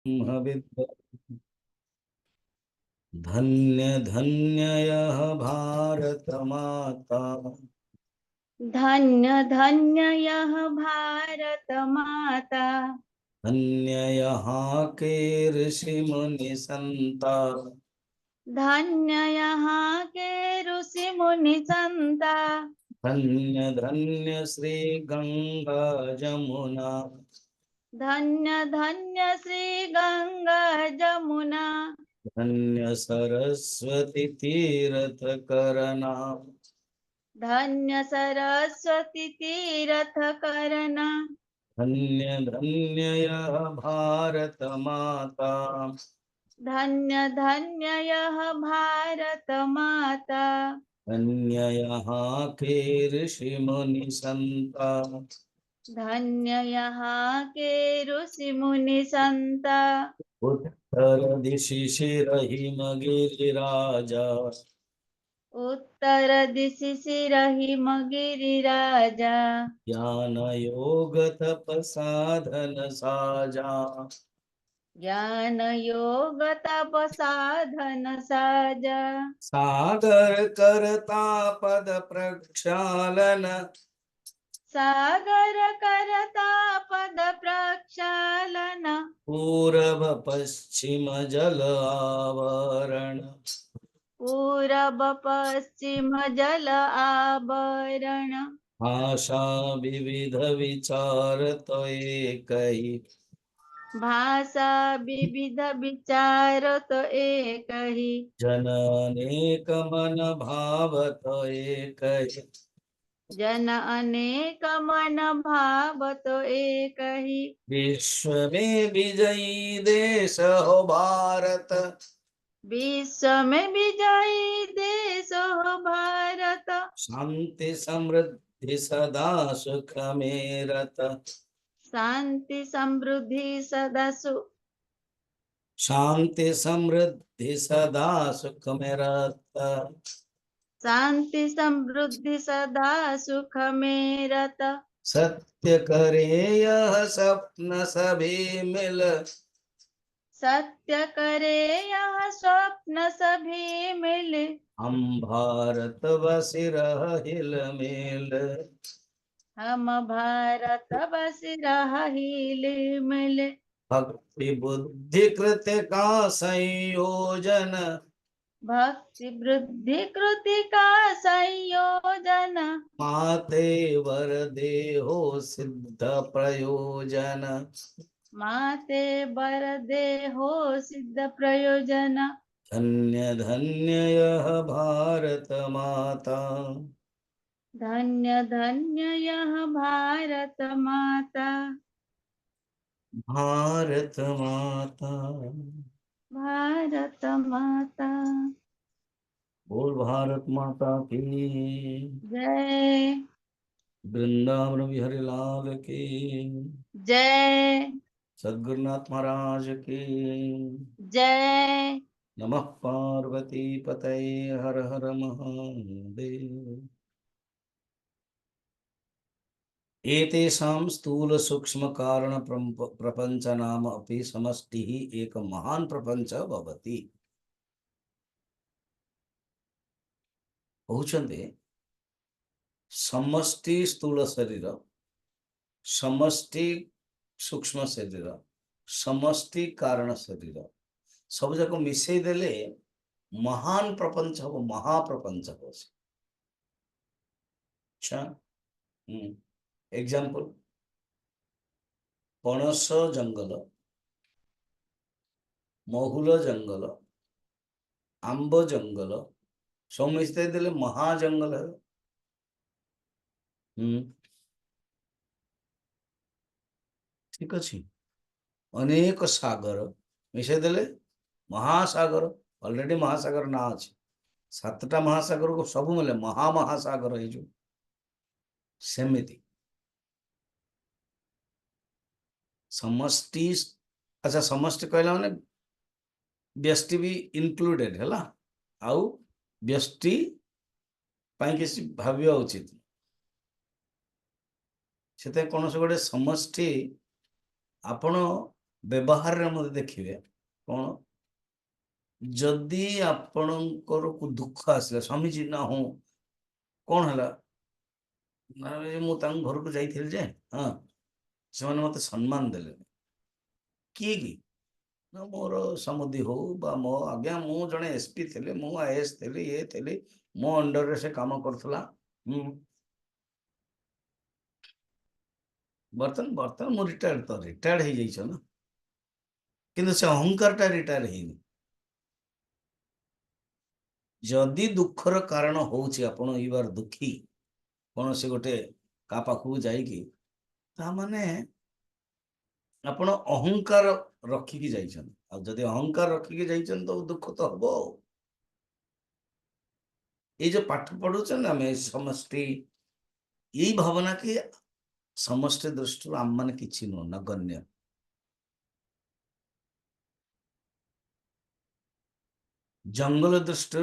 ब्रह्मविद् धन्य धन्य यः भारत माता धन्य धन्य यह भारत माता धन्य यहाँ के ऋषि मुनि संता धन्य यहाँ के ऋषि मुनि संता धन्य धन्य श्री गंगा जमुना धन्य धन्य श्री गंगा जमुना धन्य सरस्वती तीर्थ करना धन्य सरस्वती तीर्थ करना धन्य धन्य यह भारत माता धन्य धन्य यह भारत माता धन्य यहाँ के ऋषि मुनि संता धन्य यहाँ के ऋषि मुनि संता उत्तर दिशि शिरहिमगिरिराजा उत्तर दिशि शिरहिम गिरिराजा ज्ञान योग तप साधन साजा ज्ञान योग तप साधन साजा सागर करता पद प्रक्षालन सागर करता पद प्रक्षालन पूरब पश्चिम जल आवरण पूरब पश्चिम जल आवरण भाषा विविध विचार तो एक ही भाषा विविध विचार तो एक ही जन अनेक मन भाव तो एक ही जन अनेक मन भाव तो एक ही विश्व में विजयी देश हो भारत विश्व में विजयी देश हो भारत शांति समृद्धि सदा सुख में रत शांति समृद्धि सदा शांति समृद्धि सदा सुख में रत शांति समृद्धि सदा सुख में रत सत्य करे यह स्वप्न सभी मिल सत्य करे यह स्वप्न सभी मिले हम भारत बसि हिल मिल हम भारत बस रहिल मिले भक्ति बुद्धि कृत्य का संयोजन भक्ति वृद्धि कृति का संयोजन माते वर देहो सिद्ध प्रयोजन माते बर दे हो सिद्ध प्रयोजन धन्य धन्य यह भारत माता धन्य धन्य यह भारत माता भारत माता भारत माता बोल भारत माता की जय वृंदावन बिहारी लाल की जय सद्गुरुनाथ महाराज की जय नमः पार्वती पतये हर हर महादेव एतेषां स्थूल सूक्ष्म कारण प्रपंच नाम अपि समष्टिः एक महान प्रपंच भवति कहुचन्ते समष्टि स्थूल शरीर समष्टि सूक्ष्म शरीर समष्टि कारण शरीर सब जाक मिसई देले महान प्रपंच हम महाप्रपंच हो अच्छा एग्जाम्पल पणस जंगल महुल जंगल आंब जंगल सब मिसई देले महाजंगल है ठीक अच्छे अनेक सागर मिसई देले महासागर ऑलरेडी महासागर ना अच्छे सातटा महासागर को सब मिले महामहासागर है जो सेमिति समष्टि अच्छा समष्टि कहला माने व्यष्टि भी इंक्लूडेड है ला आउ व्यष्टि पाई किसी भाविया उचित से कौन से गोटे समष्टि आपण व्यवहार रे मते देखिबे कोन जदि आपणकर को दुख आसला स्वामी जी ना हो कोन हला ना मु तांग घर को जाइथिल जे हां से माने मते सम्मान देले किए की ना मोर समुदी हो बा मो आज्ञा मु जने एसपी थिले मु आईएएस थिले ये थिले मो अंडर रे से काम करथला बर्तन बर्तन मु रिटायर्ड हे जाइछ ना किंतु से अहंकार टा रिटायर हेनी जदि दुखर कारण होउछि आपण ई बार दुखी कोन से गोटे का पाखु जाइकी ता माने आपण अहंकार रखिकी जाइछन आ जदि अहंकार रखिकी जाइछन तो दुख तो हबो ये जो पाठ पढुछन हमें समष्टि यही भावना कि समष्टि दृष्टि आम माने किछि नो नगण्य जंगल दृष्टि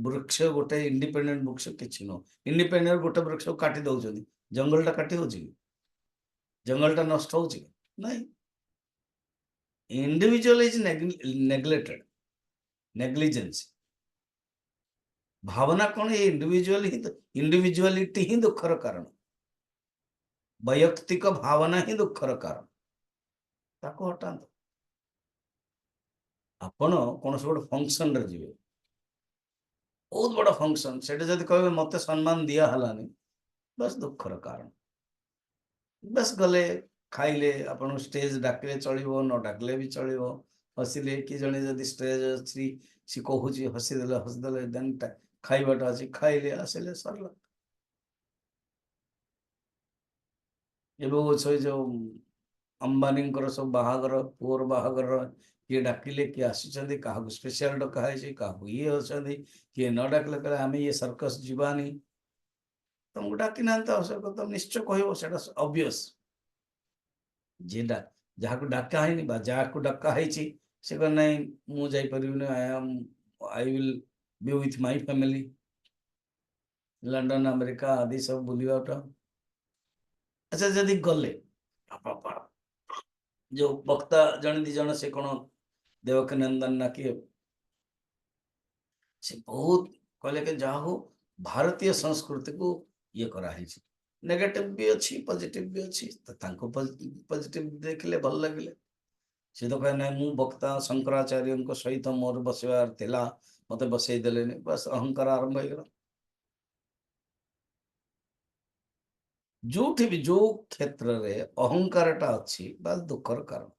वृक्ष गोटे इंडिपेंडेंट वृक्ष किछि नो इंडिपेंडेंट गोटे वृक्ष काटी दउछन जंगल टा काटी होछि जंगल टा नष्ट होछि नहीं इंडिविजुअल इज नेग्लेक्टेड नेग्लिजेंस भावना कौन ये इंडिविजुअलिटी ही दुखर कारण वैयक्तिक भावना ही दुखर कारण ताको हटांत आपण कौन से गोटे फंक्शन रे जीवे बहुत बड़ा फंक्शन सेटे जदि कहबे मते सम्मान दिया हलानी बस दुखर कारण बस गले खाइले आपण स्टेज डाकले चलिबो न डाकले भी चलिबो हसिले कि जने जदि स्टेज अछि सी कहूची हसी देले देन खाइबाटा अछि खाइले आसिले सरला एबो छै जो अंबानी सब बाहागर पुअर बाहागर किए डाकिले किए आसी क्या स्पेशल डकाई क्या ये अच्छा किए न डाकिले कहले आम ये सर्कस जीवानी तुमको डाकी ना आवश्यक तुम निश्चय कह ऑब्वियस जेडा जहाँ को डाका है जहाँ को डाका है से कह ना मुझे I will be with my family London America आदि सब बुलवाटा अच्छा जदि गले जो वक्ता जन दी जन से कौन देवकी नंदन ना किए से बहुत कहले कि जहाँ हो भारतीय संस्कृति को ये कराई नेगेटिव भी अच्छी पॉजिटिव भी अच्छी तो तांको पॉजिटिव देखले भल लगिले से तो कहे ना मु वक्ता शंकराचार्य सहित मोर बसवार थिला मते बसई देले बस अहंकार आरंभ हो गला जो भी जो क्षेत्र रे अहंकार टा अच्छी बस दुखर कारण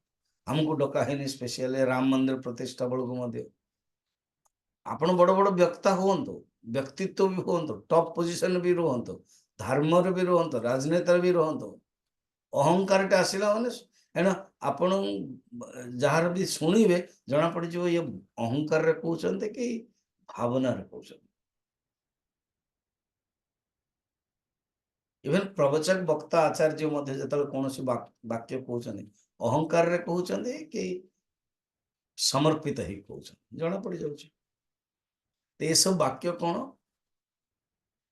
हमको डका है स्पेशल राम मंदिर प्रतिष्ठा बेलू आपण बड़ बड़ व्यक्ता हूँ व्यक्तित्व भी हूँ टॉप पोजिशन भी रुहतु धर्म भी रुहतु राजनेता भी रुहतु अहंकार टे आसला मैंने एण आपण जार भी शुणे जना पड़ ये अहंकार रे कहते कि भावना रे कहते इवेन प्रवचक वक्ता आचार्य जो कौन वाक्य कहते अहंकार रे कहते कि समर्पित ही कहते जना पड़ जा सब वाक्य कौन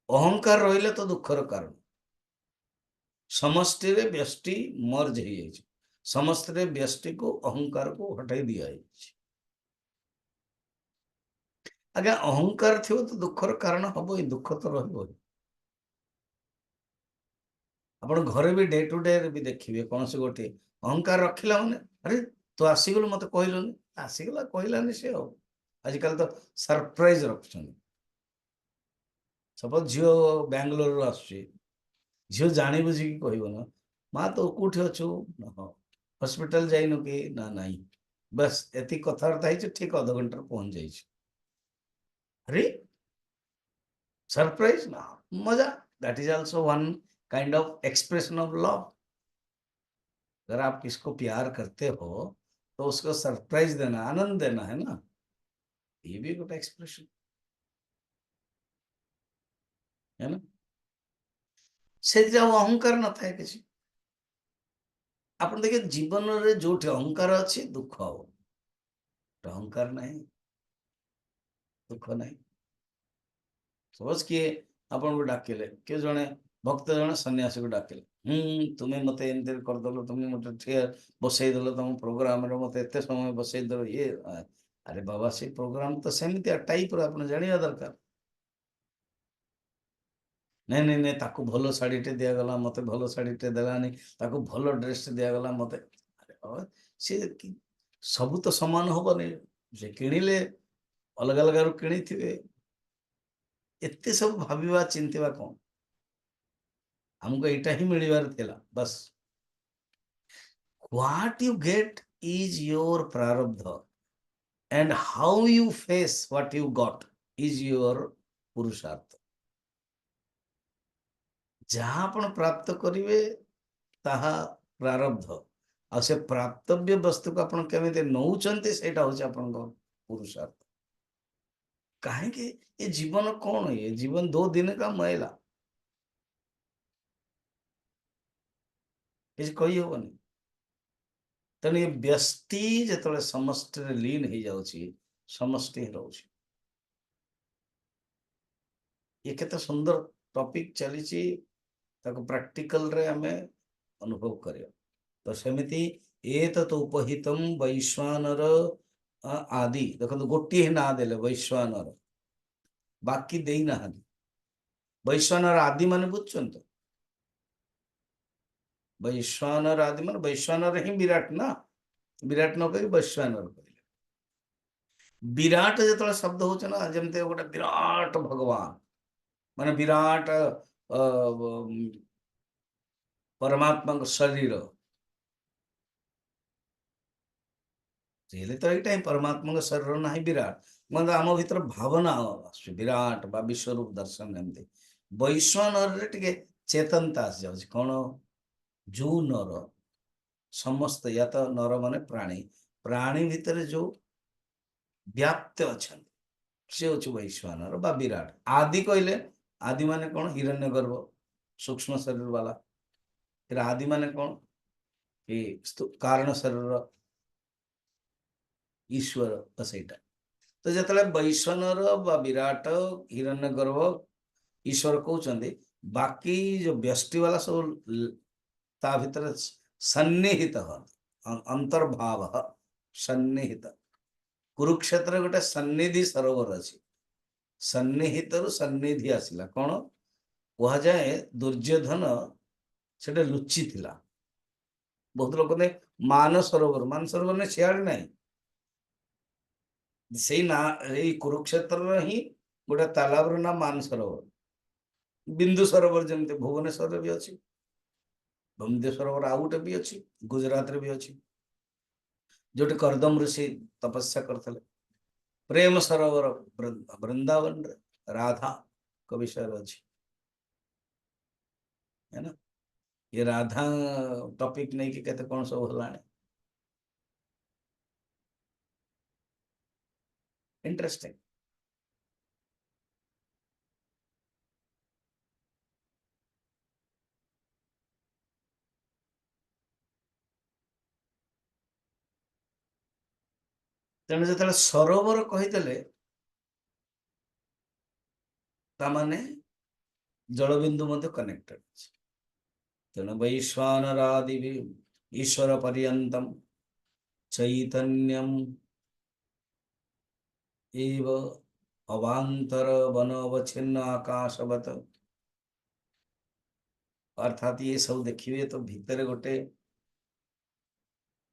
अहंकार रहिले तो दुखर कारण समष्टि रे व्यष्टि मर्ज हो जाए समस्त रे व्यष्टि को अहंकार को हटाई दिया आज्ञा अहंकार थी तो दुखर कारण हम ये दुख तो रही आप घरे भी डे टू डे भी देखिए कौन से गोटे अहंकार रखिला मैंने अरे तू आसीगलु मत कहलुनि आसीगला कहलानी से आजिकल तो सरप्राइज रखुन सपोज झील बेंगलोर आसुची झील जानी बुझी कह ना माँ तो कौटी अच्छु हॉस्पिटल जाइनु कि ना नहीं बस एति कथबार्ता है ठीक अध घंटा पहुंच जाइए अरे सरप्राइज ना मजा that is also one kind of expression of love अगर आप किसको प्यार करते हो तो उसको सरप्राइज देना आनंद देना है ना ये भी गोटे एक्सप्रेशन है ना से अहंकार न था किसी आप देखिए जीवन रे जो अहंकार अच्छी दुख हो अहंकार नहीं दुख नहीं सपोज किए आपन को डाकिले किए जड़े भक्त जड़े सन्यासी को डाकिले ତୁମେ ମତେ ଏମିତି କରିଦେଲ, ତୁମେ ମତେ ଠିଆ ବସେଇଦେଲ ତମ ପ୍ରୋଗ୍ରାମରେ, ମତେ ଏତେ ସମୟ ବସେଇଦେଲ ଆରେ ବାବା ସେ ପ୍ରୋଗ୍ରାମ ତ ସେମିତିଆ ଟାଇପର ଆପଣ ଜାଣିବା ଦରକାର। ନାଇଁ ନାଇଁ ନାଇଁ ତାକୁ ଭଲ ଶାଢ଼ୀଟେ ଦିଆଗଲା, ମତେ ଭଲ ଶାଢ଼ୀଟେ ଦେଲାନି, ତାକୁ ଭଲ ଡ୍ରେସଟେ ଦିଆଗଲା ମତେ। ଆରେ ବାବା ସେ ସବୁ ତ ସମାନ ହବନି, ସେ କିଣିଲେ ଅଲଗା ଅଲଗାରୁ କିଣିଥିବେ, ଏତେ ସବୁ ଭାବିବା ଚିନ୍ତିବା କଣ? ଆମକୁ ଏଇଟା ହିଁ ମିଳିବାର ଥିଲା ବାସ୍। What you get is your prarabdha and how you face what you got is your purushartha. ଯାହା ଆପଣ ପ୍ରାପ୍ତ କରିବେ ତାହା ପ୍ରାରବ୍ଧ, ଆଉ ସେ ପ୍ରାପ୍ତବ୍ୟ ବସ୍ତୁକୁ ଆପଣ କେମିତି ନଉଛନ୍ତି ସେଇଟା ହଉଛି ଆପଣଙ୍କ ପୁରୁଷାର୍ଥ। କାହିଁକି ଏ ଜୀବନ କଣ, ଏ ଜୀବନ ଦो ଦିନ କା ମଇଲା, କିଛି କହିହବନି। ତେଣୁ ଏ ବ୍ୟଷ୍ଟି ଯେତେବେଳେ ସମଷ୍ଟିରେ ଲିନ ହେଇଯାଉଛି, ସମଷ୍ଟି ହିଁ ରହୁଛି। ଏ କେତେ ସୁନ୍ଦର ଟପିକ ଚାଲିଛି, ତାକୁ ପ୍ରାକ୍ଟିକାଲରେ ଆମେ ଅନୁଭବ କରିବା। ତ ସେମିତି ଏତତ୍ ଉପହିତମ୍ ବୈଶ୍ୱାନର ଆଦି, ଦେଖନ୍ତୁ ଗୋଟିଏ ହିଁ ନାଁ ଦେଲେ ବୈଶ୍ୱାନର, ବାକି ଦେଇନାହାନ୍ତି। ବୈଶ୍ୱାନର ଆଦି ମାନେ ବୁଝୁଛନ୍ତି? ବୈଶ୍ୱାନର ଆଦି ମାନେ ବୈଶ୍ୱାନର ହିଁ ବିରାଟ ନା, ବିରାଟ ନ କହି ବୈଶ୍ୱାନର କହିଲେ। ବିରାଟ ଯେତେବେଳେ ଶବ୍ଦ ହଉଛି ନା, ଯେମିତି ଗୋଟେ ବିରାଟ ଭଗବାନ, ମାନେ ବିରାଟ ପରମାତ୍ମାଙ୍କ ଶରୀର, ତ ଏଇଟା ହିଁ ପରମାତ୍ମାଙ୍କ ଶରୀର ନାହିଁ ବିରାଟ, ମାନେ ଆମ ଭିତରେ ଭାବନା ଆସୁଛି ବିରାଟ ବା ବିଶ୍ୱରୂପ ଦର୍ଶନ। ଏମିତି ବୈଶ୍ୱାନରରେ ଟିକେ ଚେତନତା ଆସିଯାଉଛି। କଣ? ଯୋଉ ନର ସମସ୍ତ, ୟା ତ ନର ମାନେ ପ୍ରାଣୀ, ପ୍ରାଣୀ ଭିତରେ ଯୋଉ ବ୍ୟାପ୍ତ ଅଛନ୍ତି ସେ ହଉଛି ବୈଶ୍ୱାନର ବା ବିରାଟ। ଆଦି କହିଲେ, ଆଦି ମାନେ କଣ? ହିରଣ୍ୟ ଗର୍ଭ, ସୂକ୍ଷ୍ମ ଶରୀର ବାଲା। ଆଦି ମାନେ କଣ? ଏ କାରଣ ଶରୀର ଈଶ୍ୱର, ତ ସେଇଟା। ତ ଯେତେବେଳେ ବୈଶ୍ୱାନର ବା ବିରାଟ, ହିରଣ୍ୟ ଗର୍ଭ, ଈଶ୍ୱର କହୁଛନ୍ତି, ବାକି ଯୋଉ ବ୍ୟଷ୍ଟି ବାଲା ସବୁ ତା ଭିତରେ ସନ୍ନିହିତ, ଅନ୍ତର୍ଭାବ, ସନ୍ନିହିତ। କୁରୁକ୍ଷେତ୍ରରେ ଗୋଟେ ସନ୍ନିଧି ସରୋବର ଅଛି, ସନ୍ନିହିତରୁ ସନ୍ନିଧି ଆସିଲା। କଣ କୁହାଯାଏ? ଦୁର୍ଯ୍ୟୋଧନ ସେଟା ଲୁଚି ଥିଲା। ବହୁତ ଲୋକ ମାନ ସରୋବର, ମାନ ସରୋବର ନାଇଁ, ସିଆଡେ ନାହିଁ, ସେଇ ନା ଏଇ କୁରୁକ୍ଷେତ୍ରର ହିଁ ଗୋଟେ ତାଲାବର ନାଁ ମାନ ସରୋବର। ବିନ୍ଦୁ ସରୋବର ଯେମିତି ଭୁବନେଶ୍ୱରରେ ବି ଅଛି, ବିନ୍ଦୁ ସରୋବର ଆଉ ଗୋଟେ ବି ଅଛି, ଗୁଜରାଟରେ ବି ଅଛି, ଯୋଉଠି କରଦମ ଋଷି ତପସ୍ୟା କରିଥିଲେ। ପ୍ରେମ ସରୋବର ବୃନ୍ଦାବନରେ ରାଧାଙ୍କ ବିଷୟରେ ଅଛି, ନା? ये राधा टॉपिक नहीं कि कहते कौन सब हेलाने इंटरेस्टिंग। तेणु जो सरोवर कहीदेले तामाने जलबिंदु मध्य कनेक्टेड। तेणु वैश्वानरादि ईश्वर पर्यंतम चैतन्यम एव अवांतर वनवच्छिन्न आकाशवत। अर्थात ये सब देखिए तो भीतर गोटे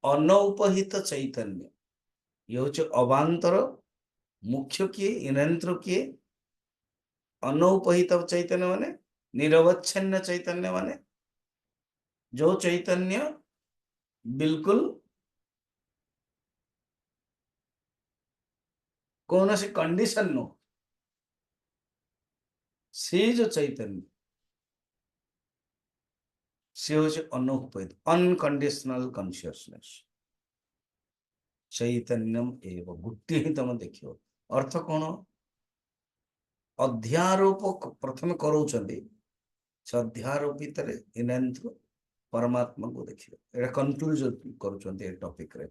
अनौपहित चैतन्य, ये हूँ अवांतर, मुख्य किए, इनंत्र किए, अनौपहित चैतन्य माने निरवच्छिन्न चैतन्य माने जो चैतन्य बिल्कुल कौन सी कंडीशन नो, से जो चैतन्य से हूँ अनौपहित, अनकंडीशनल कॉन्शियसनेस, चैतन्यम एव गोटे ही तुम देखियो। अर्थ कौन? अध्यारोप प्रथम करोचंदी, से अध्यारोप भितर इनंत्र परमात्मा को देखियो, एटा कंक्लूजन करूचंदी ए टॉपिक रे।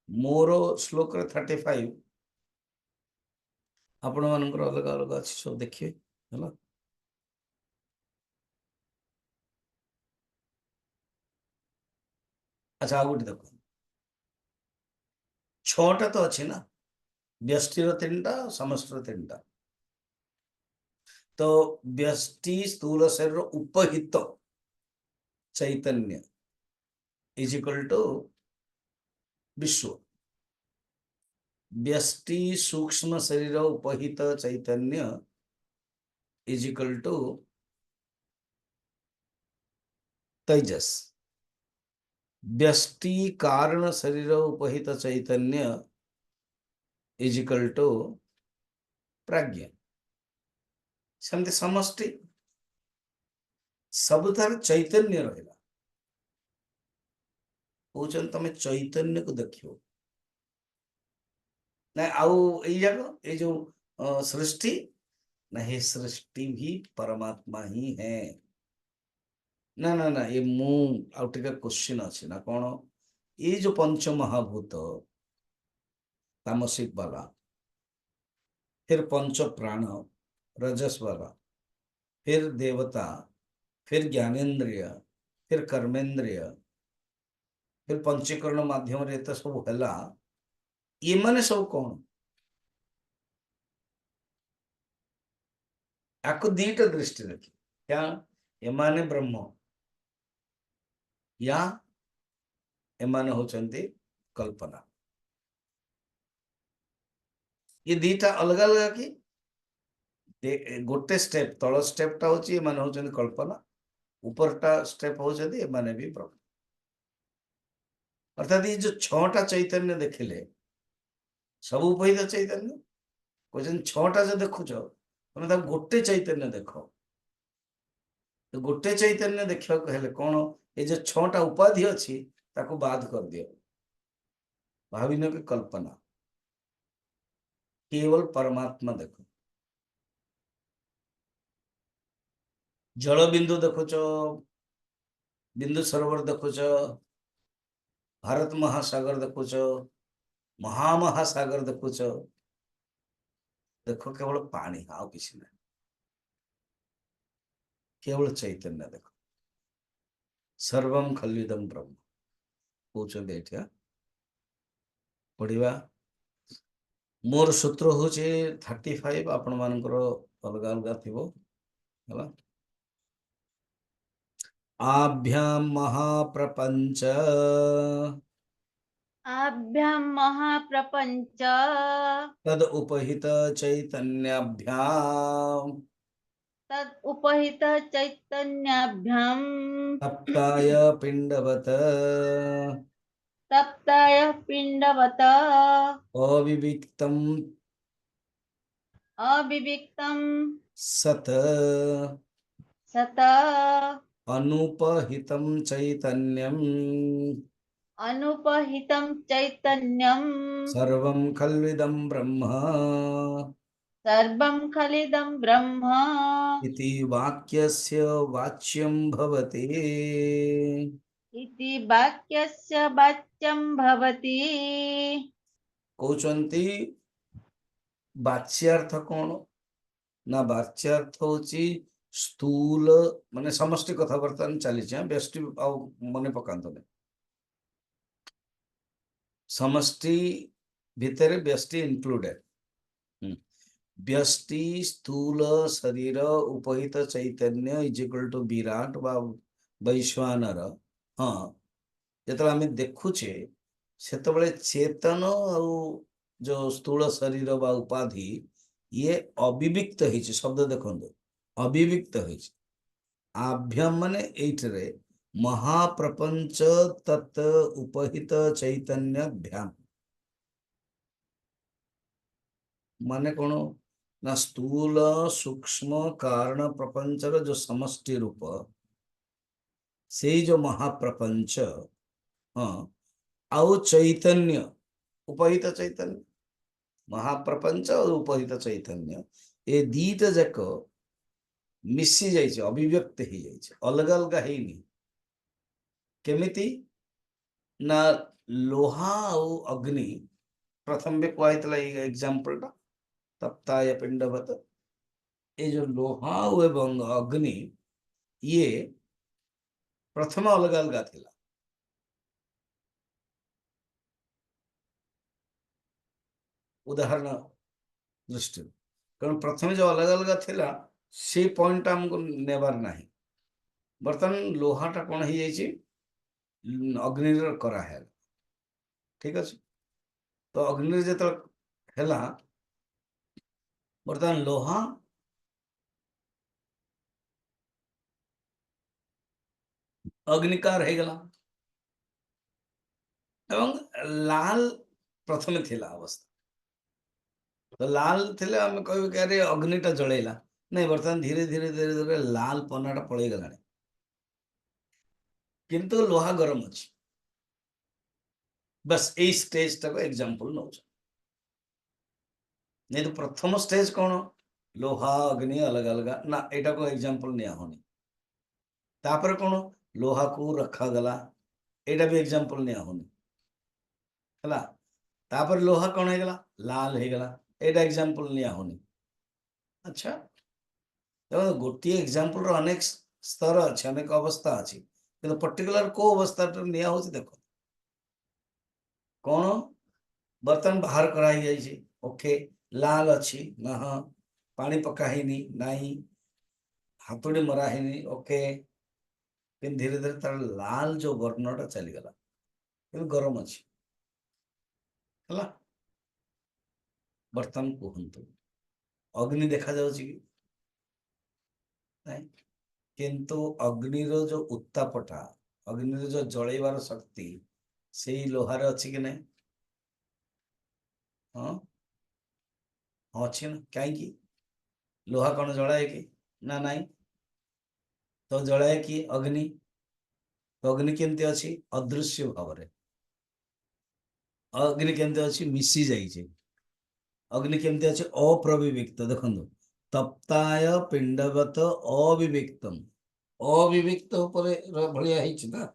मोर श्लोक रे 35 आपण मानकर अलग अलग अच्छी सब देखिए, है ना? अच्छा आ गोटे देख छटा तो अच्छी ना व्यष्टिर 3टा समष्टिर 3टा तो व्यष्टि स्थूल शरीर उपहित चैतन्य इज इक्वल टू विश्व व्यष्टि सूक्ष्म शरीर उपहित चैतन्य इज इक्वल टू तेजस व्यष्टि कारण शरीर उपहित चैतन्य इज इक्वल टू प्राज्ञ सेमती समष्टि सबुथार चैतन्य रहा कौन तुम चैतन्य को देखियो ना आउ ये जो सृष्टि ना ये सृष्टि भी परमात्मा ही है ना ना ना ये आउटे क्वेश्चन अच्छे ना कौन ये जो पंच महाभूत तामसिक वाला फिर पंच प्राण रजस वाला फिर देवता फिर ज्ञानेन्द्रिय फिर कर्मेन्द्रिय फिर पंचीकरण माध्यम रे तो सब है ये माने सब कौन आपको दीटा दृष्टि रखी क्या एमाने ब्रह्म या एमाने होचंती कल्पना ये दीटा अलग अलग कि गोटे स्टेप तल स्टेपटा होची एमाने होचंती कल्पना ऊपरटा स्टेप होचंती एमाने भी ब्रह्म अर्थात ये जो 6टा चैतन्य देखिले सब उपहित चैतन्य कहते 6टा जो देखुच तुम गोटे चैतन्य देख तो गोटे चैतन्य देखा कौन ये जो 6टा उपाधि अच्छी ताको बाद कर दियो भाविन कि कल्पना केवल परमात्मा देखो जल बिंदु देखुच बिंदु सरोवर देखुच भारत महासागर देखुच महामहासागर देखुच देखो केवल पानी आउ किसी ना केवल चैतन्य देखो सर्वम खल्विदम ब्रह्म कहते ये पढ़ा मोर सूत्र हूँ 35 आपण मानकर अलग अलग थी आभ्याम महाप्रपंच आभ्यां महाप्रपंच तद उपहित चैतन्याभ्याम तद उपहित चैतन्याभ्यां तप्ताय पिंडवत तप्ताय पिंडवत अविविक्तम अविविक्तं सत सत अनुपहितं चैतन्यम अनुपहितं चैतन्यं सर्वं खल्विदं ब्रह्म सर्वं खलिदं ब्रह्म इति वाक्यस्य वाच्यं भवति इति वाक्यस्य वाच्यं भवति कहउचंती वाच्यार्थ कौन ना वाच्यार्थ होची स्थूल माने समष्टि कथाबार्ता चली व्यष्टि मन पकात समष्टि भितर व्यष्टि इंक्लूडेड व्यष्टि स्थूल शरीर उपहित चैतन्य इज इक्वल टू विराट बा वैश्वानर हाँ जो आम देखुचे से चेतन जो स्थूल शरीर बा उपाधि ये अविविक्त होइछि शब्द देखो अविविक्त होइछि आभ्यम माने एइटरे महाप्रपंच तत् उपहित चैतन्य भ्याम माने कौन ना स्थूल सूक्ष्म कारण प्रपंचर जो समष्टि रूप से जो महाप्रपंच हाँ आउ चैतन्य उपहित चैतन्य महाप्रपंच और उपहित चैतन्य ये दीटा जाक मिसी जाइए अभिव्यक्त हो जाइए अलग अलग है केमिति ना लोहा और अग्नि प्रथम भी कहला एग्जाम्पल टा तप्ताय पिंडवत ये जो लोहा एवं अग्नि ये प्रथम अलग अलग थिला उदाहरण दृष्टि कारण प्रथम जो अलग अलग थिला से पॉइंट हमको नेबार नाही बर्तमान लोहाटा कौन हो जाइए अग्नि करा है ठीक अच्छे तो अग्नि जो है बर्तमान लोहा अग्निकार हो गला एवं लाल प्रथम थिला अवस्था तो लाल थे आम कह अरे अग्निटा जलैला नहीं बर्तमान धीरे धीरे धीरे धीरे लाल पन्नाटा पड़े गला किंतु लोहा गरम अच्छी बस यही स्टेज टाक एग्जांपल नौ नहीं तो प्रथम स्टेज कौन लोहा अग्नि अलग अलग ना यहाँ को एग्जांपल निया होनी तापर कौन लोहा को रखा गला यहाँ भी एग्जांपल निया होनी है तापर लोहा कौन हो गला लाल हो गला यहाँ एग्जांपल निया होनी अच्छा तो गोटे एग्जांपल रो अनेक स्तर अच्छे अनेक अवस्था अच्छी किंतु पर्टिकुलर को अवस्था निया हो देखो कौन बर्तन बाहर कराई जाइए ओके लाल अच्छी ना हाँ पानी पकाहीनी नहीं हाथोड़ी मराहीनी ओके फिर धीरे धीरे तार लाल जो वर्णटा चलीगला गरम अच्छी है बर्तन कहतु अग्नि देखा जाऊँगी कि नहीं किंतु अग्निर जो उत्तापटा अग्निर जो जलैबार शक्ति से लोहार अच्छी कि नहीं हाँ हाँ अच्छी ना कहीं लोहा कौन जलाए कि ना नहीं तो जलाए कि अग्नि तो अग्नि केमती अच्छी अदृश्य भाव अग्नि केमती अच्छी मिसी जाइए अग्नि केमती अच्छे अप्रविविक्त देखो तप्ताय पिंडवत अविविक्तम अविविक्त भाया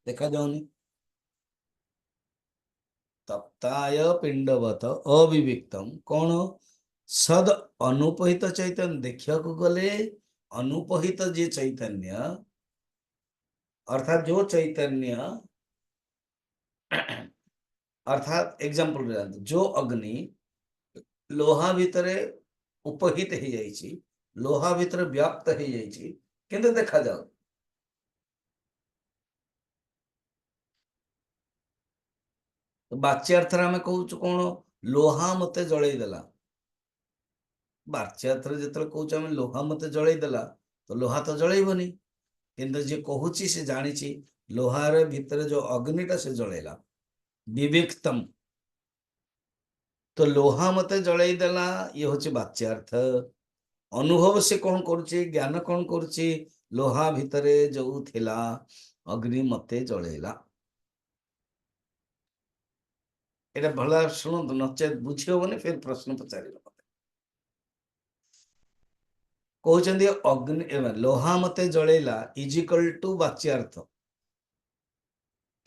देखा जाऊनी तप्ताय पिंडवत अविविक्तम कौन सद अनुपहित चैतन्य देखा गले अनुपहित जे चैतन्य अर्थात जो चैतन्य अर्थात एग्जांपल जो अग्नि लोहा भितर उपहित हो जाइए लोहा भितर व्याप्त हो जाइए किंतु देखा जाओ तो बाच्यार्थ आम कहूँ कौन लोहा मते जलैदेला बाच्यार्थ जो कहूँ लोहा मते जलैदेला तो लोहा तो जलैबनी किंतु जे कहूँ से जानी लोहार भितर जो अग्निटा से जलैला विविक्तम तो लोहा मते जलैदेला ये हूँ बाच्यार्थ अनुभव से कौन करुच्ची ज्ञान कौन करुच्ची लोहा भितरे जो थिला अग्नि मते जलैला एटा भला शुणु नचेत बुझी हेनी फिर प्रश्न पचार कहते अग्नि लोहा मते जलैला इजिकल टू बाच्यार्थ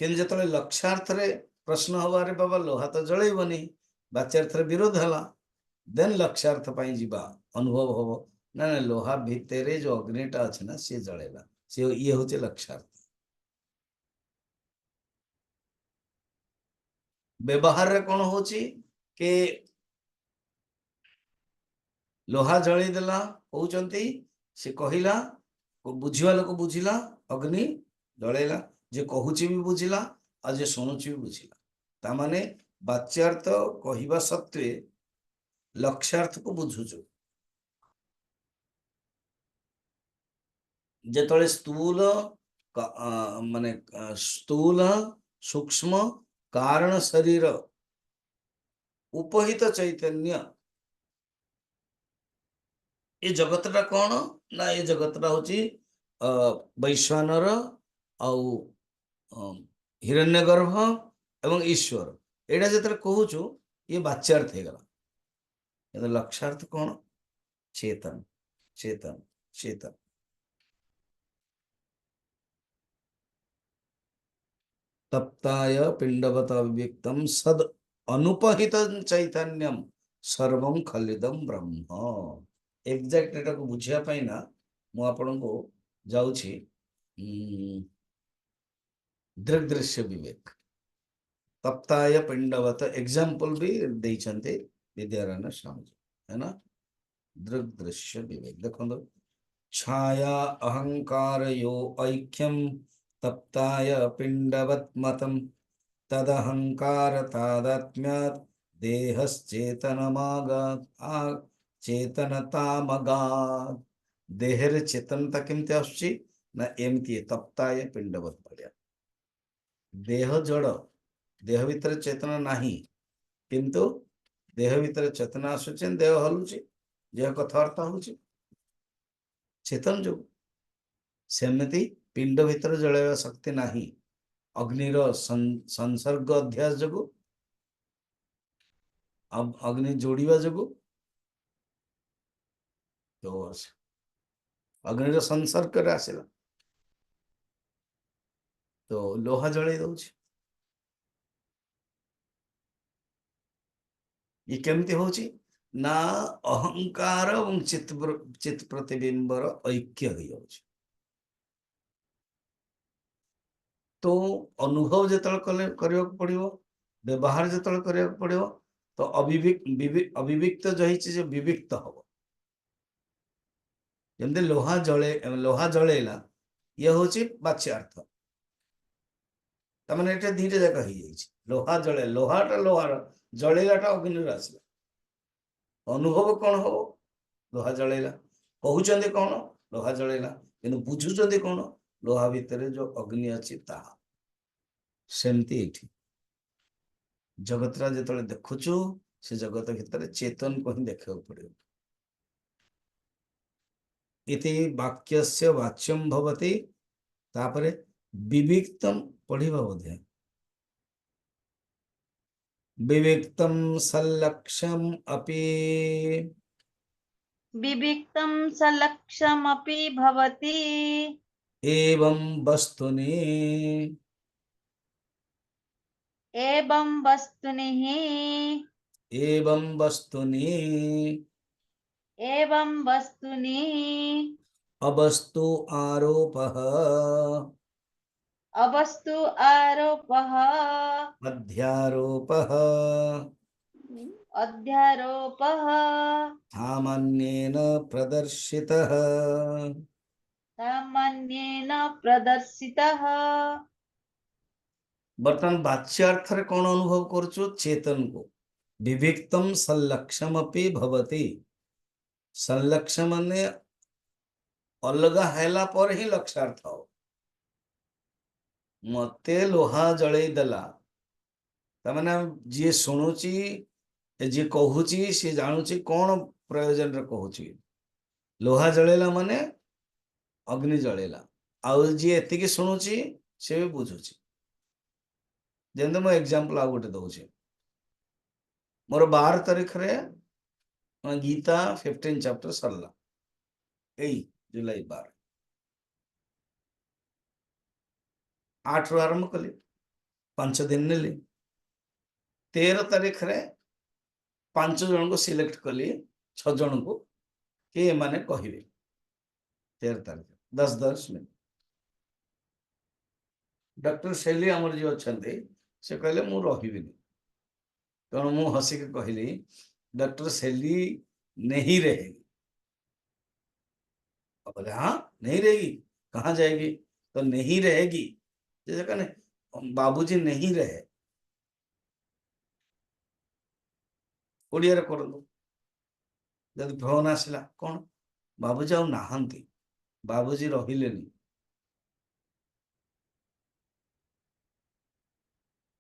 कि जो लक्ष्यार्थ रे प्रश्न हबारे बाबा लोहा तो जलैबनी बाच्यार्थ विरोध है देन लक्ष्यार्थ जावा अनुभव हम ना ना लोहा भितर जो अग्निटा अच्छे ना सी जलैला सी ये हूँ लक्ष्यार्थ व्यवहार रे कौन हो कि लोहा जलैदेला कहते सी कहला बुझा लोक बुझिला अग्नि जलैला जे कहूँ भी बुझिला आ जे शुणुची भी बुझिला तामाने बाच्यार्थ कहवा सत्वे लक्ष्यार्थ को बुझुचु जेतले स्थूल माने स्थूल सूक्ष्म कारण शरीर उपहित चैतन्य ये जगतटा कौन ना ये जगतटा हूँ वैश्वानर आउ हिरण्यगर्भ एवं ईश्वर एटा जो कहूँ ये बाच्यार्थ हो गला लक्ष्यार्थ कौन चेतन चेतन चेतन तप्ताय पिंडवत अव्यक्तम सद अनुपहित चैतन्यम सर्वं खलिदम ब्रह्म एग्जैक्ट एटा को बुझापी ना मुझे जाऊँगी दृग्दृश्य विवेक तप्ताय पिंडवत एग्जांपल भी देइछन्ते विद्यारण्य स्वामी जी, है ना। दृग दृश्य विवेक देखो तो छाया अहंकार यो ऐक्यम तप्ताय पिंडवत मतम तदहंकार तादात्म्यात् देहश्चेतनमागात् आ चेतनतामगात् देहर चेतनता केमती आसुची ना एमती तप्ताय पिंडवत पड़िया देह जड़ देह भीतर चेतना नाही किंतु देह भीतर चेतना आसुची देह हलुची देह कथबार्ता होची चेतन जो सेमती पिंड भीतर जलैवा शक्ति नाही अग्निर संसर्ग अध्यास जो अग्नि जोड़वा जो तो अग्निर संसर्ग आसला तो लोहा जड़े दौच ये केमती होची ना अहंकार और चित्त प्रतिबिंबर ऐक्य हो जाउची तो अनुभव जिते करने पड़ो व्यवहार जिते करने पड़ो तो अविविक्त जो विविक्त हम जमती लोहा जड़ेला ये हूँ बाच्यार्थ तमें ये दीटा जाक हो लोहा जड़े लोहाटा लोहार जड़ेलाटा अग्नि आसला अनुभव कौन हम लोहा जड़ेला कहते कौन लोहा जड़ेला कि बुझुंट कौन लोहा भितर जो अग्नि अच्छी ताहा सेमती एठी जगतरा जो देखुचु से जगत भितर चेतन को ही देखा पड़े इति वाक्यस्य वाच्यम भवति तापरे विविक्तम पढ़िबा बोधे विविक्तम सल्लक्षम अपि विविक्तं सलक्षमपि भवति एवं वस्तुनि एवं वस्तुनिः एवं वस्तुनि एवं वस्तुनि अवस्तु आरोपः अवस्तु आरोपः अध्यारोपः अध्यारोपः सामान्येन प्रदर्शितः सामान्येन प्रदर्शितः बर्तमान वाच्यार्थ रे कौन अनुभव करछु चेतन को विविक्तम सल्लक्षम अपि भवति सल्लक्षम माने अलगा हैला पर ही लक्षार्थ हो मते लोहा जड़े देला तमाने जे सुनुची जे कहूची से जानुची कौन प्रयोजन रे कहूची लोहा जड़ेला माने अग्नि जड़ेला आउ जे एतिकी सुनुची से भी बुझुची जेंते मो एग्जांपल आ गोटे दउची मोर 12 तारीख रे गीता 15 चैप्टर सरला एई जुलाई 12 8 रो आरंभ कली 5 दिन नेली 13 तारीख रे 5 जन को सिलेक्ट कली 6 जन को के माने कहिबे 13 तारीख 10 मिनट डॉक्टर शैली आमर जो अच्छे से कहले मु रहिबिनी तेणु मु हसिक कहली डॉक्टर शैली नहीं रहेगी बोले हाँ नहीं रहेगी कहाँ जाएगी तो नहीं रहेगी जैसे कहने बाबूजी नहीं रहे ओडिया रे करंतु जब फोन आसला कौन बाबूजी आउ नाहंती बाबूजी रहिलेनी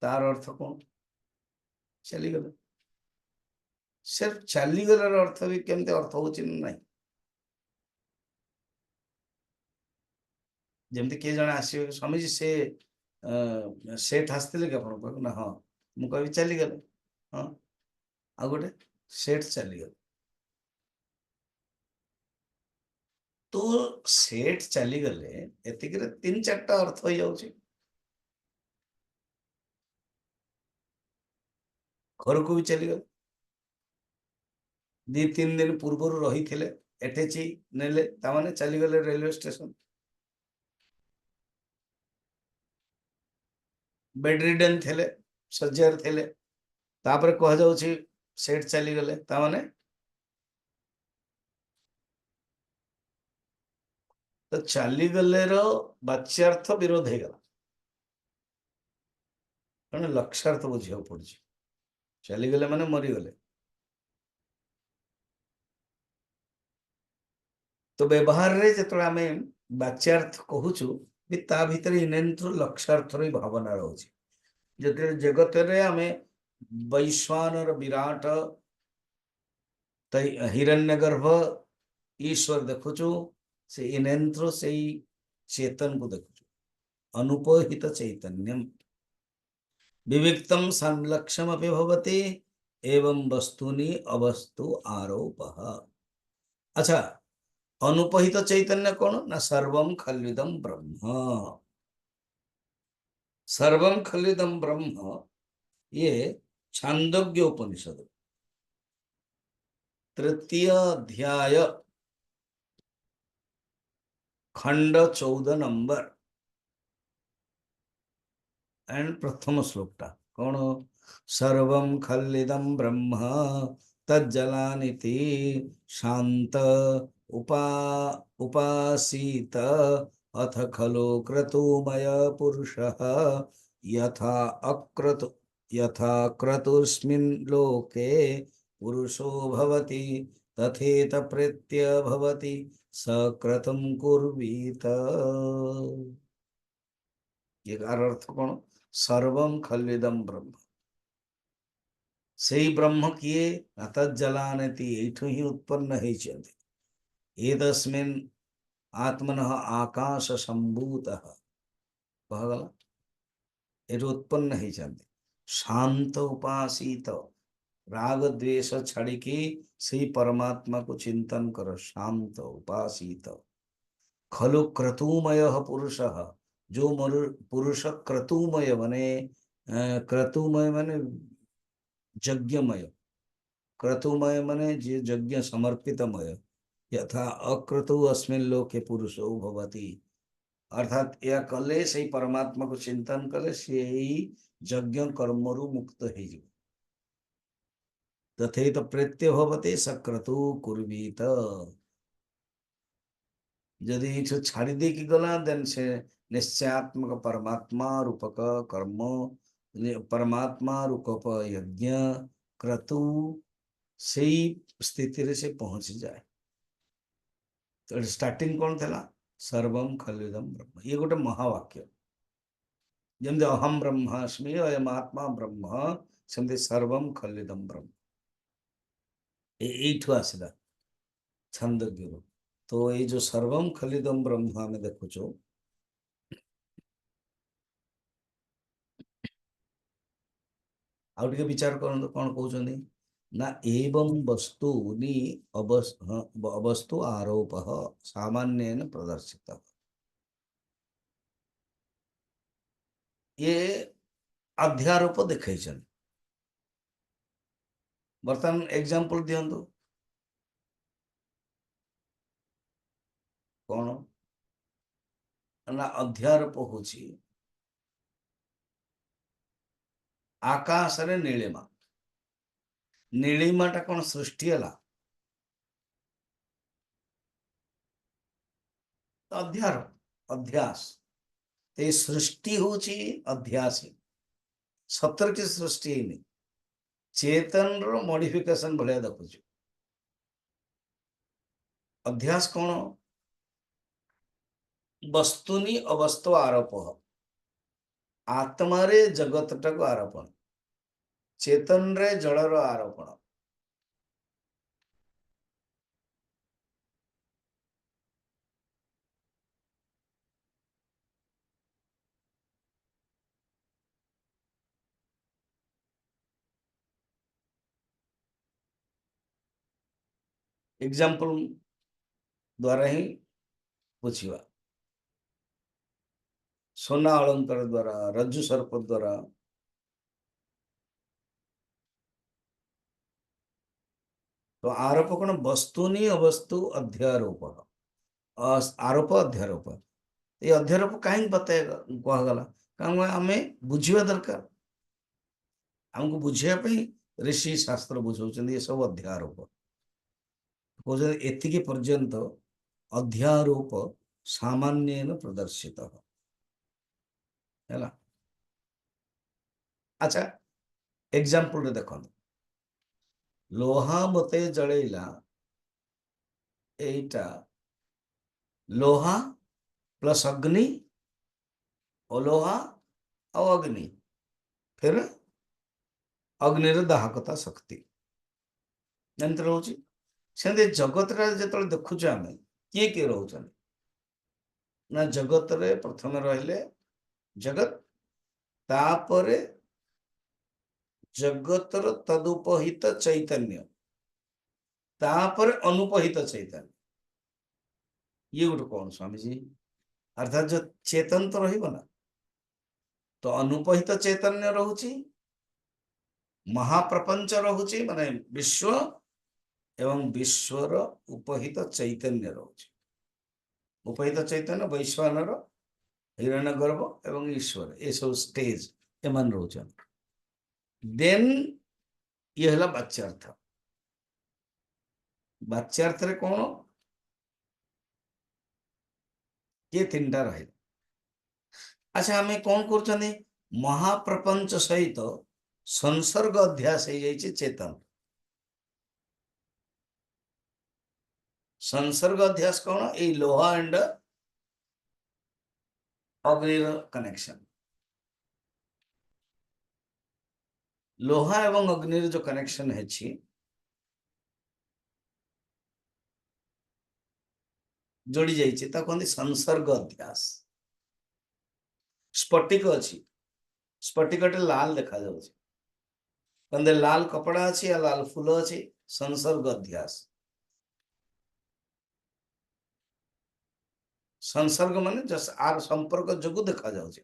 तार अर्थ कौन चलीगले सिर्फ चलीगलार अर्थ भी केमते अर्थ होची नहीं जमती किए जन आसवे स्वामीजी से सेठ आसते कि आप ना हाँ मुझे चलीगले हाँ आ गोटे सेठ चलीगले तो सेठ चलीगले एतिक 3-4टा अर्थ हो जाउची घर को भी चलीगले 2-3 दिन पूर्व रही थे एटेची नेले तामाने चलीगले रेलवे स्टेशन बेड रिडन थे सज्जार थे तापर कह जाउची सेठ चली गले तामाने तो चली गले रो वाच्यार्थ विरोध हे गला कारण लक्ष्यार्थ बुझिया पड़छ चली गले माने मरी गले तो व्यवहार रे जेतले आमे वाच्यार्थ कहूछु भी ता भीतर इनेंत्र लक्ष्यार्थ रे भावना रहउछि जेते जगत रे आमे वैश्वानर विराट तै हिरण्यगर्भ ईश्वर देखुछु से इनेंत्र से चेतन को देखुछु अनुपहित चैतन्यम विविक्तम संलक्षमपि भवति एवं वस्तुनि अवस्तु आरोपः। अच्छा अनुपहित चैतन्य कौन ना सर्वम खल्विदम ब्रह्म सर्वम खल्विदम ब्रह्म ये छांदोग्य उपनिषद तृतीय अध्याय खंड 14 नंबर एंड प्रथम श्लोकटा कौन सर्वं खल्विदं ब्रह्म तज्जलानिति शांत उपासीत अथ खलु क्रतुमय पुरुषः यथा क्रतुस्मिन् लोके पुरुषो भवति तथेत प्रेत्य भवति स क्रतुं कुर्वीत। ये अर्थ कौन सर्वं खल्विदं ब्रह्म से ब्रह्म किए तज्जलानति एठु ही उत्पन्न होइछन्ति एतस्मिन् आत्मनः आकाश संभूतः कहगला एठु उत्पन्न होइछन्ति शांत उपासित राग द्वेष छाड़िकी से परमात्मा को चिंतन कर शांत उपासित खलु क्रतुमय पुरुषः जो पुरुष क्रतुमय माने क्रतुमय माने यज्ञमय क्रतुमय माने जे यज्ञ समर्पितमय यथा अक्रतु अस्मिन् लोके पुरुषो भवति अर्थात या कले से परमात्मा को चिंतन कले से यज्ञ कर्मरु मुक्त हो जाए तथेत प्रेत्य भवते सक्रतु कुर्वीत यदि इठु छाड़ी दे की गला देन से निश्चयात्मक परमात्मा रूपक कर्म परमात्मा रूपक यज्ञ क्रतु से स्थिति से पहुंच जाए तो स्टार्टिंग कौन था सर्वम खल्विदम ब्रह्म ये गोटे महावाक्य जमते अहम ब्रह्मास्मि अयम आत्मा ब्रह्म सेमती सर्वम खल्विदम ब्रह्म एठु आसला छंदज्ञ तो ये जो सर्वम खल्विदम ब्रह्म आम देखुचो आउ टिके विचार करंतु कौन कहउछन्ति ना एवं वस्तुनि अवस्तु आरोपः सामान्येन प्रदर्शितः ये अध्यारोप देखैछन बर्तमान एग्जांपल दियंतु कौन ना अध्यारोप होछि आकाश रे नीलिमा नीलिमाटा कौन सृष्टि है अध्यारोप अध्यास ते सृष्टि होछि अध्यास सतर की सृष्टि नहीं चेतन रो मॉडिफिकेशन भले देखुछु अध्यास कौन वस्तुनि अवस्तु आरोप आत्मा रे जगत को आरोपण चेतन रे जड़र आरोपण एग्जांपल द्वारा ही बुझिवा सोना अलंकार द्वारा रज्जु सर्प द्वारा तो आरोप कौन वस्तुनि अवस्तु अध्यारोप आरोप अध्यारोप ये अध्यारोप कहीं बताएगा कहगला कारण आम बुझा दरकार आमको बुझापी ऋषि शास्त्र बुझाउछन्ति ये सब अध्यारोप कहुछन्ति एतिकी पर्यंत अध्यारोप सामान्येन प्रदर्शित हैला। अच्छा एग्जांपल रे देखो लोहा मते जळैला एटा लोहा प्लस अग्नि अलोहा और अग्नि फिर अग्नि दाहकता शक्ति एमती रोच से जगत जो देखुचे आम किए किए रोचन ना जगत रे प्रथम रहिले जगत तापरे जगतर तदुपहित चैतन्य तापरे अनुपहित चैतन्य ये गोटे कौन स्वामी जी अर्थात जो चेतन तो रहिबो ना तो अनुपहित चैतन्य रहुची महाप्रपंच रहुची माने विश्व एवं विश्वर उपहित चैतन्य रहुची उपहित चैतन्य वैश्वानर हिरण्यगर्भ एवं ईश्वर ये सब स्टेज एमन रोचन देन ये हला वाच्यार्थ वाच्यार्थ रे कौन ये तीनटा रहे। अच्छा आम कौन कर महाप्रपंच सहित संसर्ग अध्यास हो जाइए चेतन संसर्ग अध्यास कौन ये लोहा एंड अग्नि कनेक्शन लोहा एवं अग्नि जो कनेक्शन है जोड़ी जाइए कहते संसर्ग अध्यास स्फटिक अच्छी स्फटिकटे लाल देखा कहते लाल कपड़ा अच्छी या लाल फूल अच्छी संसर्ग अध्यास संसर्ग माने जस आर संपर्क जोगु देखा जाउछि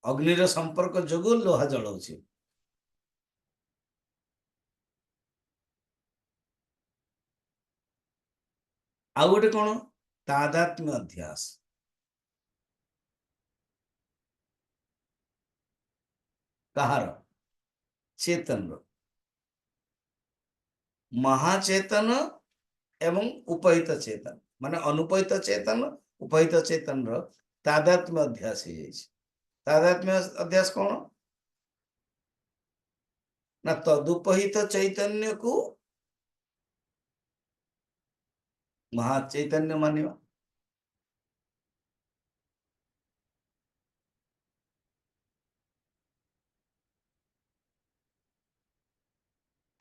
अग्निर संपर्क जोगु लोहा जळौछि आ गोटे कोन तादात्म्य अध्यास कहार चेतन महाचेतन एवं उपहित चेतन माने अनुपहित चेतन उपहित चेतन तादात्म्य अध्यास हो तादात्म्य अध्यास कौन ना तदुपहित चैतन्य को महाचैतन्य मानिवा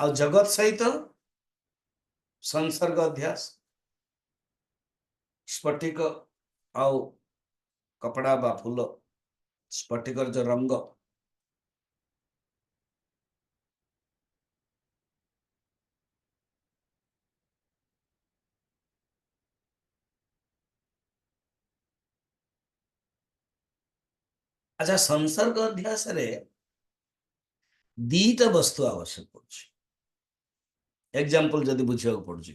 और जगत सहित संसर्ग अध्यास स्फटिक आउ कपड़ा बा फूल स्फटिकर जो रंग अच्छा संसर्ग अध्यास रे दीटा वस्तु आवश्यक पड़ुछि एग्जांपल जदि बुझिया पड़ुछि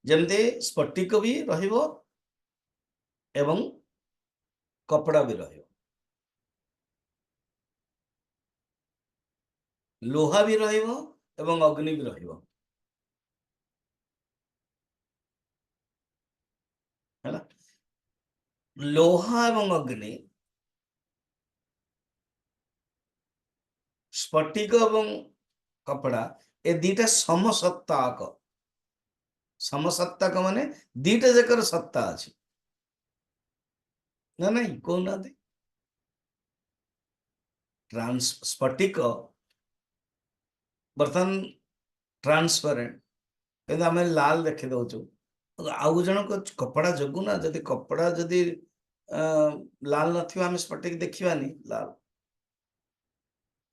जमते स्फटिक भी रहिबो एवं कपड़ा भी रहिबो लोहा भी रहिबो एवं अग्नि भी रहिबो हैला लोहा एवं अग्नि स्फटिक एवं कपड़ा ए दीटा समसत्ताक माने दीटा जकर सत्ता अछि ना नहीं कौन ना दे ट्रांस स्फटिक बर्तन ट्रांसपेरेंट किंतु आम लाल देखी दौचु आउ जन कपड़ा जगु ना जदि कपड़ा जदि लाल नथिबा आम स्फटिक देखिबानी लाल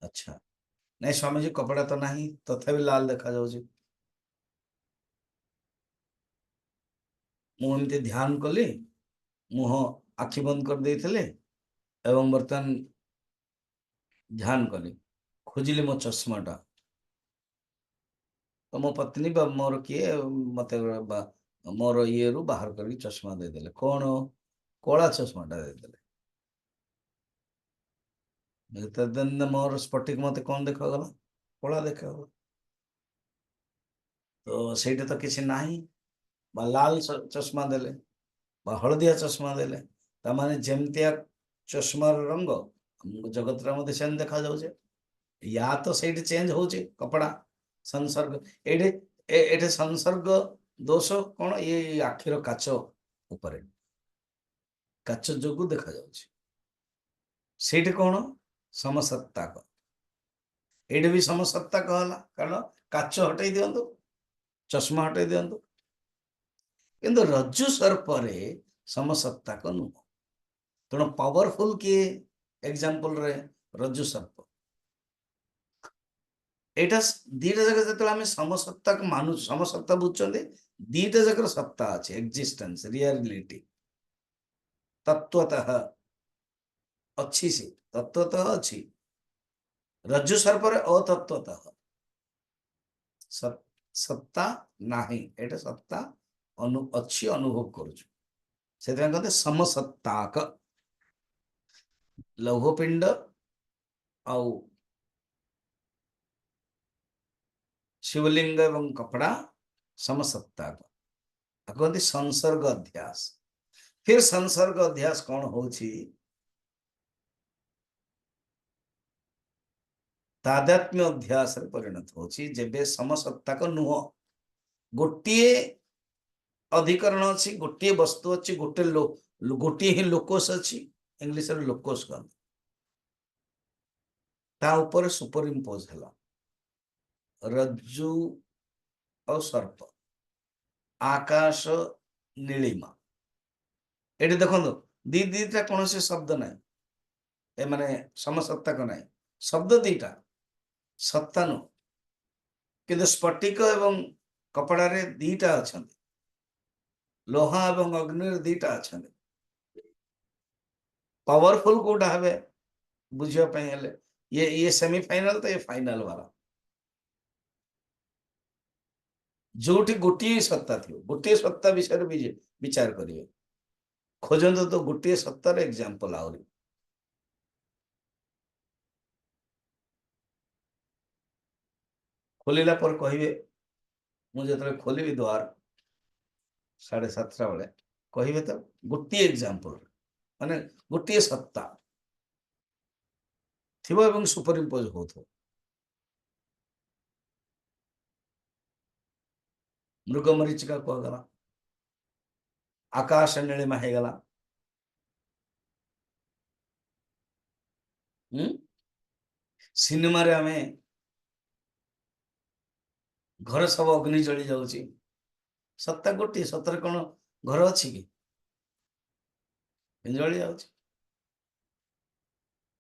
अच्छा नहीं स्वामी जी कपड़ा तो नहीं तथापि लाल देखा जाउछि मुझे ध्यान कली मुह आखि बंद कर देइथिले एवं बर्तन ध्यान कली खोजिली मो चश्माटा तो मो पत्नी बा मोर किए मत मोर ये रु बाहर कर चश्मा देदेले कौन कला चश्माटा देदेले मोर स्फटिक मत कौन देखा गला କଳା ଦେଖାହବ। ତ ସେଇଟା ତ କିଛି ନାହିଁ। ବା ଲାଲ ଚଷମା ଦେଲେ ବା ହଳଦିଆ ଚଷମା ଦେଲେ ତାମାନେ ଯେମିତିଆ ଚଷମାର ରଙ୍ଗ ଆମକୁ ଜଗତରେ ମଧ୍ୟ ସେମିତି ଦେଖାଯାଉଛି। ୟା ତ ସେଇଠି ଚେଞ୍ଜ ହଉଛି କପଡ଼ା ସଂସର୍ଗ ଏଇଠି ଏଠି ସଂସର୍ଗ ଦୋଷ କଣ ଏଇ ଆଖିର କାଚ ଉପରେ କାଚ ଯୋଗୁ ଦେଖାଯାଉଛି। ସେଇଠି କଣ ସମସତ୍ତାକ, ଏଇଠି ବି ସମସତ୍ତାକ ହେଲା କାରଣ କାଚ ହଟେଇ ଦିଅନ୍ତୁ, ଚଷମା ହଟେଇ ଦିଅନ୍ତୁ। କିନ୍ତୁ ରଜ୍ଜୁ ସର୍ପରେ ସମସତ୍ତାକ ନୁହଁ। ତେଣୁ ପାୱାରଫୁଲ କିଏ ଏକ୍ସାମ୍ପଲରେ ରଜ୍ଜୁ ସର୍ପ। ଏଇଟା ଦିଟା ଜାଗା ଯେତେବେଳେ ଆମେ ସମସତ୍ତାକୁ ମାନୁଛୁ, ସମସତ୍ତା ବୁଝୁଛନ୍ତି ଦିଟା ଜାଗାର ସତ୍ତା ଅଛି, ଏକ୍ଜିଷ୍ଟେନ୍ସ ରିଆଲିଟି ତତ୍ତ୍ୱତଃ ଅଛି, ସେ ତତ୍ତ୍ୱତଃ ଅଛି। ରଜ୍ଜୁ ସର୍ପରେ ଅତତ୍ତ୍ୱତଃ ସତ୍ତା ନାହିଁ, ଏଇଟା ସତ୍ତା ଅଛି, ଅନୁଭବ କରୁଛୁ। ସେଥିପାଇଁ କହନ୍ତି ସମସତ୍ତାକ। ଲୌହପିଣ୍ଡ ଆଉ ଶିବଲିଙ୍ଗ ଏବଂ କପड़ा समसत्ताक कहते संसर्ग अध्यास। फिर संसर्ग अध्यास कौन होची तादात्म्य अध्यास रे परिणत होची जेबे समसत्ताक नुह गोटिए अधिकरण अच्छी, गोटे वस्तु अच्छी, गोटे ही लोकोस अच्छी, इंग्लिश रे लोकोस कहते ता ऊपर सुपर इम्पोज है रज्जु और सर्प आकाश नीलिमा। एटी देखो दी दीटा कौन से शब्द ना ए माने समसत्ताक ना शब्द दीटा सत्ता नु किंतु स्फटिक एवं कपड़ा रे दीटा अच्छा, लोहा एवं अग्नि दीटा अच्छा। पावरफुल कोटा है बुझापी ये सेमीफाइनल तो ये फाइनल वाला जोटी गोटे सत्ता थी, गोटे सत्ता विषय विचार करिए खोजत तो गोटे सत्तार एग्जांपल आहरी खोलिला पर कहिबे मुझे तो खोलिबी द्वार 7:30 बेले कहिबे तो गोटे एग्जांपल माने गोटे सत्ता थिबो एवं सुपर इम्पोज होथो। मृग मरीचिका कहगला, आकाश नीलिमा हो गला, सिनेमा रे आमे घर सब अग्नि जली जाउची, सत्ता गोटे सतरे कौन घर अच्छी कि जली जाउची,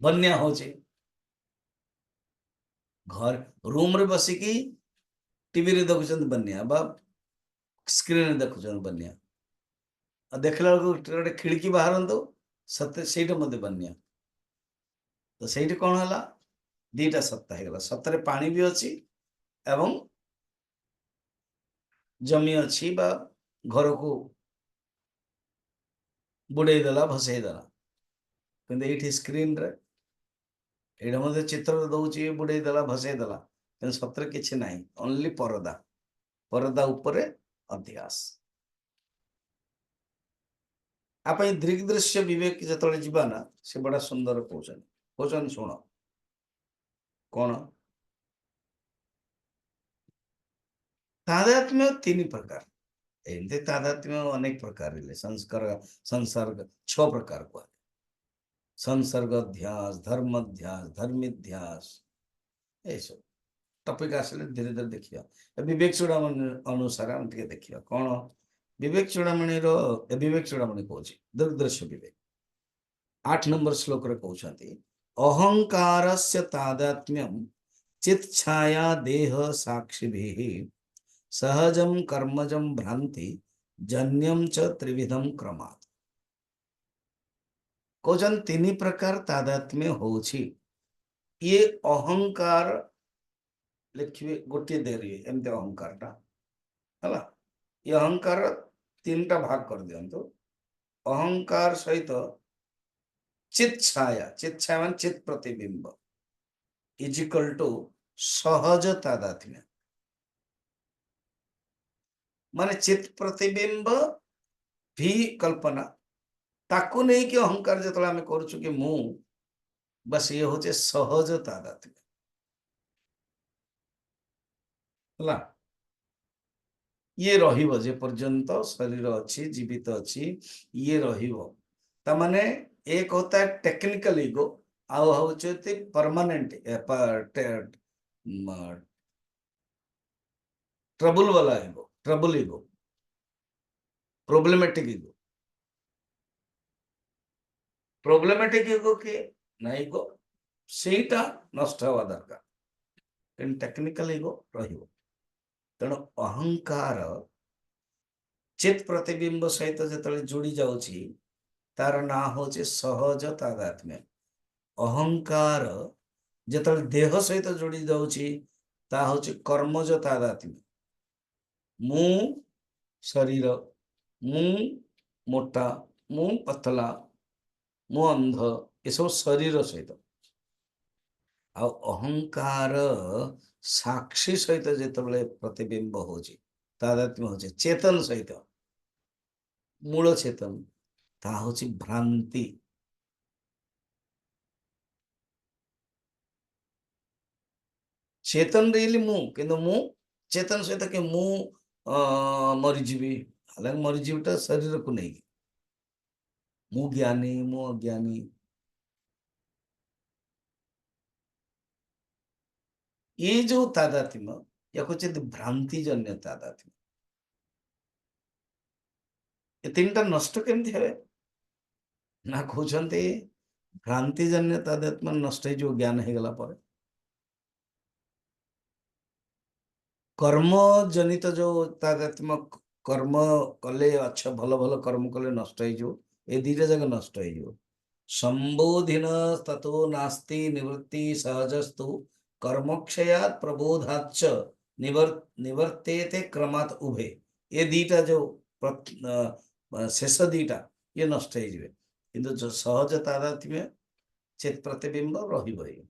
बन्या होची घर रूम रे बसिकी टीवी रे देखुछन बन्या बा स्क्रीन रे देखुछन बन्या देखला गोटे खिड़की बाहर सत्य से बन्या तो सही कौन है दीटा सत्ता है सतरे पानी भी अच्छी एवं जमी अच्छी बा घर को बुड़ेदेला भसईदेला कि ये स्क्रीन रे एटा मध्य चित्र दौची बुड़ेदेला भसईदेला कि सतरे किसी ना ओनली परदा परदा उपरे अध्यास आप दृग्दृश्य विवेक जो जीवा ना से बड़ा सुंदर कहते शुण कौन तादात्म्य 3 प्रकार एमती तादात्म्य अनेक प्रकार संस्कार संसर्ग 6 प्रकार को संसर्ग अध्यास धर्म अध्यास धर्मिध्यास ये सब टॉपिक आसले धीरे धीरे देखिया विवेक चूड़ामणि अनुसार हम देखिया कौन विवेक चूड़ामणि विवेक चूड़ामणि कहूँ दुर्दृश्य विवेक 8 नंबर श्लोक रे कहते अहंकारस्य तादात्म्यम चित्छाया देह साक्षिभिः सहजम कर्मजम भ्रांति जन्यम च त्रिविधम क्रमात् कहते 3 प्रकार तादात्म्य होछि ये अहंकार लिखिए गोटे देरी एमती अहंकार टा है ये अहंकार 3टा भाग कर दिंतु अहंकार सहित चित छाया मान चित प्रतिबिंब इज इक्वल टू सहज तादात्म्य माने चित प्रतिबिंब भी कल्पना ताकू नहीं कि अहंकार जो आम करुचु कि मु बस ये हूँ सहज तादात्म्य ହେଲା ये रहिबो जे पर्यंत शरीर अच्छी जीवित अच्छी ये रहिबो ता माने एक होता है टेक्निकल ईगो आउ होचेति परमानेंट ट्रबल वाला ego trouble ego problematic ego के ना ईगो सेटा नष्ट हवा दरकार तेन टेक्निकल ईगो रहिबो तेणु अहंकार चित प्रतिबिंब सहित जो जोड़ी जाउछि तार ना होचे सहज तादात्म्य अहंकार जो देह सहित जोड़ी जाउछि ता होचे कर्मज तादात्म्य मु शरीर मु मोटा मु पतला मु अंध ये सब शरीर सहित आ अहंकार साक्षी सहित जिते प्रतिबिंब होची तादात्म्य होचे चेतन सहित मूल चेतन ता होची भ्रांति चेतन रियली मु किंतु मु चेतन सहित कि मु मरीजीवी हालांकि मरीजीवीटा शरीर को नहीं मु ज्ञानी मु अज्ञानी ये जो तादात्म्य या कुछ भ्रांति जन्य तादात्म्य ये तीनटा नष्ट केमती हे ना कहते भ्रांति जन्य तादात्म्य नष्ट जो ज्ञान हो गला पर कर्म जनित जो तादात्म्य कर्म कले अच्छा भल भल कर्म कले नष्ट हो ए दीटा जगह नष्ट हो संबोधिन ततो नास्ति निवृत्ति सहजस्तु कर्मक्षयात प्रबोधाच निवर्तेते क्रमात् उभे ये दीटा जो शेष दीटा ये नष्ट हो किंतु जो सहज तादात्म्य चित प्रतिबिंब रही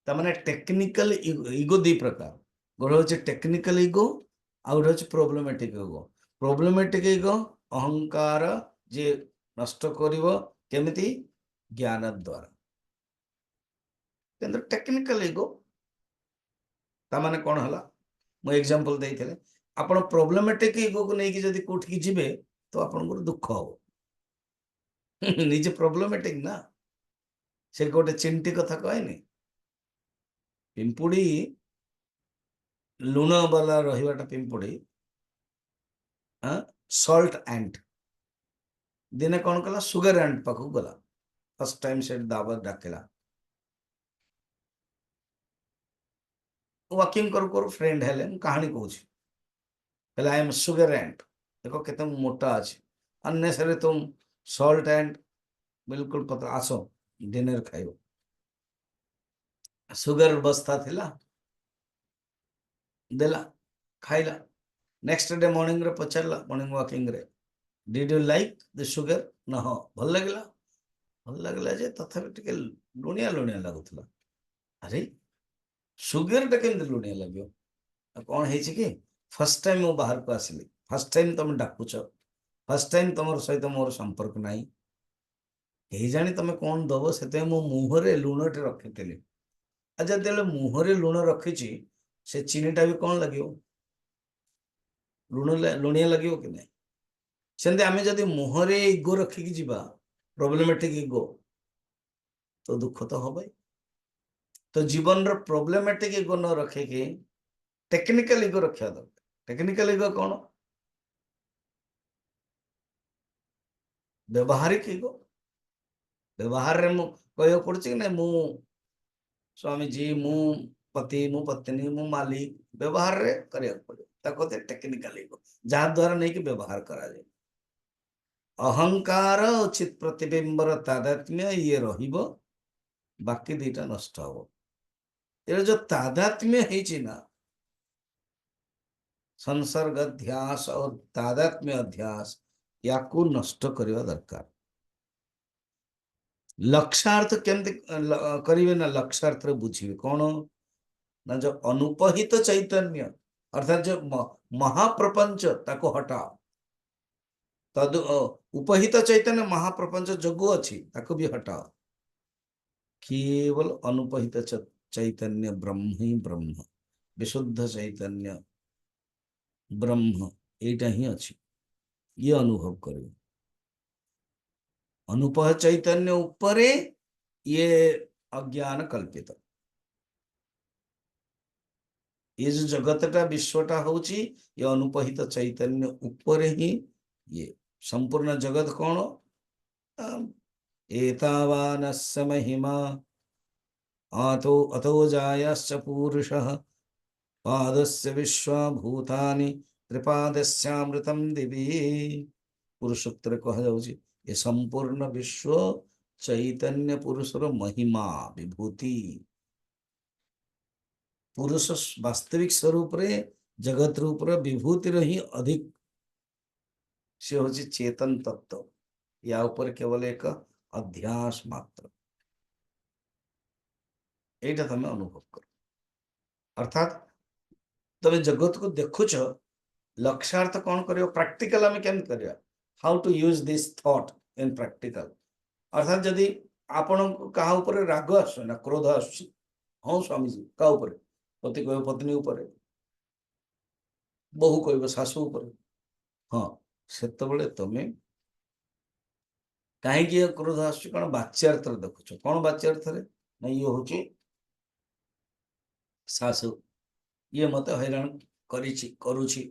तमाने टेक्निकल ईगो दी प्रकार गोटे हूँ टेक्निकल ईगो आ गोटे हूँ प्रोब्लेमेटिक ईगो अहंकार जे नष्ट करिवो केमिति ज्ञान द्वारा किंतु टेक्निकल ईगो तामाने कौन हला मु एग्जांपल देइथिले आपण प्रोब्लेमेटिक ईगो को नहीं कि जदी कोठी जिबे तो आपण को दुख हो निजे प्रोब्लेमेटिक ना से गोटे चिंटी कथा कहनी पिंपुड़ी लुण वाला रहीवाटा पिंपुड़ी सॉल्ट एंट दिने कौन कला सुगर एंट पाखु गला फर्स्ट टाइम से दावत डाकिला वॉकिंग करू फ्रेंड हेले कहानी कहूँ आई एम सुगर एंट देखो केते मोटा अच्छे अननेसेसरी तुम सॉल्ट एंट बिल्कुल पता आसो डिनर खाइबो सुगर बस्ता थिला देला खाइला नेक्स्ट डे मॉर्निंग रे पचारला मॉर्निंग वॉकिंग रे did you like the sugar न हो भल लगला जे तथापि टिके लुणिया लुणिया लगुतला अरे शुगर टा केमती लुणिया लगे कौन है कि फर्स्ट टाइम मु बाहर को आसली फर्स्ट टाइम तुम डाकुच फर्स्ट टाइम तुम सहित मोर संपर्क नाई कही जानी तुम कौन दब से मो मुहरे लुणटे रखी अच्छा जो मुहरे लुण रखी से चीनीटा भी कौन लगे लुण लुणिया लगे कि नहीं सेमती आम जदि मुहरे इगो रखिकी जीवा प्रोब्लेमेटिक इगो तो दुख तो हम तो जीवन रो प्रोब्लेमेटिक इगो न रखे कि टेक्निकल इगो रखा दरकार टेक्निकल इगो कौन व्यवहारिक इगो व्यवहार रे मु कह पड़े कि नहीं मु स्वामी जी मु पति मु पत्नी मु मालिक व्यवहार रे करिया पड़े ताको टेक्निकल इगो जहाँ द्वारा नहीं कि व्यवहार करा जाए अहंकार चित प्रतिबिंबर तादात्म्य ये रहिबो बाकी दीटा नष्ट हो ये जो तादात्म्य है ना संसर्ग अध्यास और तादात्म्य अध्यास या को नष्ट करवा दरकार लक्षार्थ केमती करिवे ना लक्षार्थ रे बुझिवे कौन ना जो अनुपहित चैतन्य अर्थात जो महाप्रपंच ताको हटाओ तद उपहित चैतन्य महाप्रपंच जगु अच्छी ताको भी हटाओ केवल अनुपहित चैतन्य ब्रह्म ही ब्रह्म विशुद्ध चैतन्य ब्रह्म एटा ही अच्छी ये अनुभव करो अनुपह चैतन्य उपरे ये अज्ञान कल्पित ये जो जगतटा विश्वटा होची ये अनुपहित चैतन्य ऊपर ही ये संपूर्ण जगत कौन एतावानस्य महिमा आतो अतो जायश्च पूरुषः पादस्य विश्वभूतानि त्रिपादस्यामृतं दिवि पुरुषोत्तर कह जाउची ये संपूर्ण विश्व चैतन्य पुरुषर महिमा विभूति पुरुष वास्तविक स्वरूप रे जगत रूप रे विभूति रे ही अधिक से होची चेतन तत्व या ऊपर केवल एक अध्यास मात्र एटा तमे अनुभव करो अर्थात तमे जगत को देखुछ लक्ष्यार्थ कौन करियो प्रैक्टिकल आमे केम करिया how to use this thought in practical अर्थात यदि आपण कहा ऊपर राग आस ना क्रोध आस हाँ स्वामी जी का ऊपर पति कह पत्नी ऊपर बहु कह शाशु ऊपर हाँ सेतबेले तमे कहीं क्रोध आस बाच्यार्थ देखुच कौन बाच्यार्थ ना ये हूँ शाशु ये मत हैरान करुछि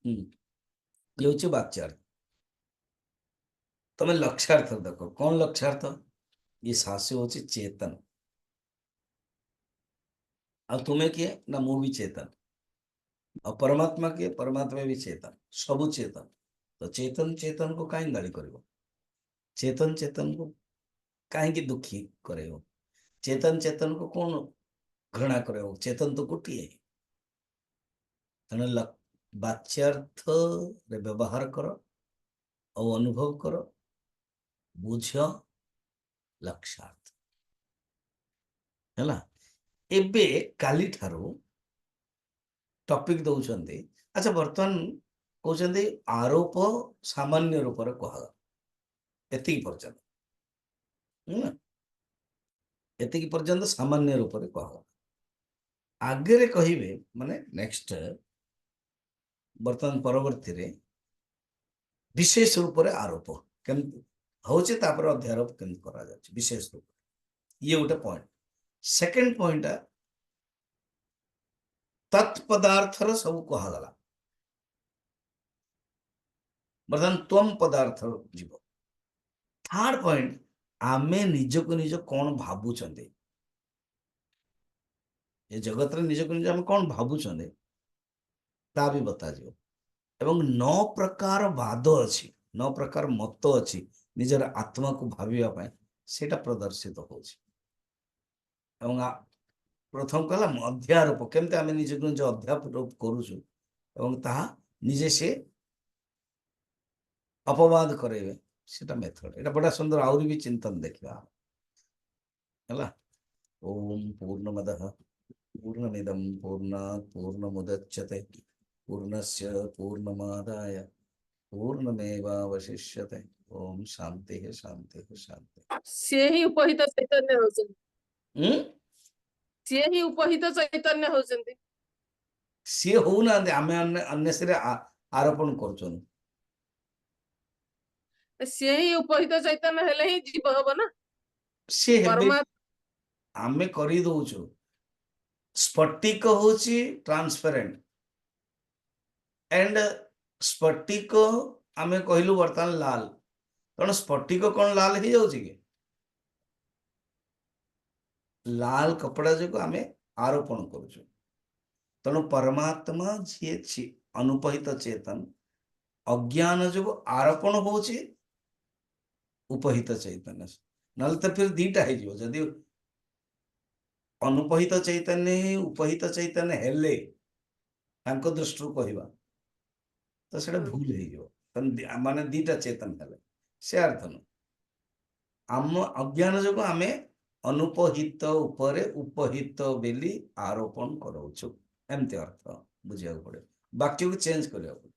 ये हूँ बाच्यार्थ तमे लक्ष्यार्थ देखो कौन लक्ष्यार्थ ये शाशु हूँ चेतन आ तुम्हें किए ना मु भी चेतन और परमात्मा किए परमात्मा भी चेतन सबु चेतन तो चेतन चेतन को कहीं गाली कर चेतन चेतन को कहीं दुखी करे चेतन चेतन को कौन घृणा करे चेतन तो गोटे तेना बाच्यार्थ रे व्यवहार कर और अनुभव कर बुझ लक्ष्यार्थ है एबे काली ठारू टॉपिक दौरान अच्छा बर्तमान कहते आरोप सामान्य रूप से कह एति पर्यंत एति पर्यंत सामान्य रूप से कह आगे कहे माने नेक्स्ट बर्तमान परवर्ती रे विशेष रूप से आरोप केमती होचे तापर अध्यारोप केमती करा जाय विशेष रूप ये गोटे पॉइंट सेकंड पॉइंट तत्पदार्थर सब कहगला बर्तमान तम पदार्थ जीव थर्ड पॉइंट आमे निजको निज कौन भावुचंदे ये जगत रे निजको निज आमे कौन भावुचंदे ता भी बता जिवो एवं 9 प्रकार वाद अछि 9 प्रकार मत अछि निजर आत्मा को भाविया पाए सेटा प्रदर्शित होछि एवं प्रथम कहला अध्यारोप केमते आमे निजको निज अध्यारोप करूछु एवं ताहा निजे से अपवाद करेबे सेटा मेथड एटा बड़ा सुंदर आउरी भी चिंतन देखिबा हला ओम पूर्णमदः पूर्णमिदं पूर्णात् पूर्णमुदच्यते पूर्णस्य पूर्णमादाय पूर्णमेवावशिष्यते ओम शांति शांति शांति से ही उपहित चैतन्य होचंती से ही उपहित चैतन्य होचंती सी होना आमे अन्य से आरोपण करछन से ही उपहित चैतन्य हेले ही जीव हबो ना से हेबे परमात्मा आमे करी दउछु स्फटिक होची ट्रांसपेरेंट एंड स्फटिक आमे कहलु वर्तमान लाल कारण स्फटिक कौन लाल ही जाउची के लाल कपड़ा जो आमे आरोपण करूछु तेणु परमात्मा जी अनुपहित चेतन अज्ञान जो आरोपण होची उपहित चैतन्य नल तो फिर दीटा हो जदि अनुपहित चैतन्य उपहित चैतन्य हेले तांको दृष्टि कहवा तो सेटा भूल हो माने दीटा चेतन हेले से अर्थ न आम अज्ञान जो आमे ଅନୁପହିତ ଉପରେ ଉପହିତ ବୋଲି ଆରୋପଣ କରାଉଛୁ ଏମିତି ଅର୍ଥ ବୁଝିବାକୁ ପଡିବ ବାକ୍ୟକୁ ଚେଞ୍ଜ କରିବାକୁ ପଡିବ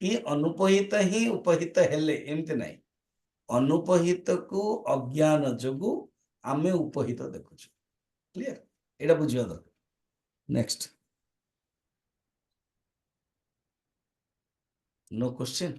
ଇ ଅନୁପହିତ ହିଁ ଉପହିତ ହେଲେ ଏମିତି ନାହିଁ ଅନୁପହିତକୁ ଅଜ୍ଞାନ ଯୋଗୁ ଆମେ ଉପହିତ ଦେଖୁଛୁ କ୍ଲିୟର ଏଇଟା ବୁଝିବା ଦରକାର ନେକ୍ସଟ नो क्वेश्चन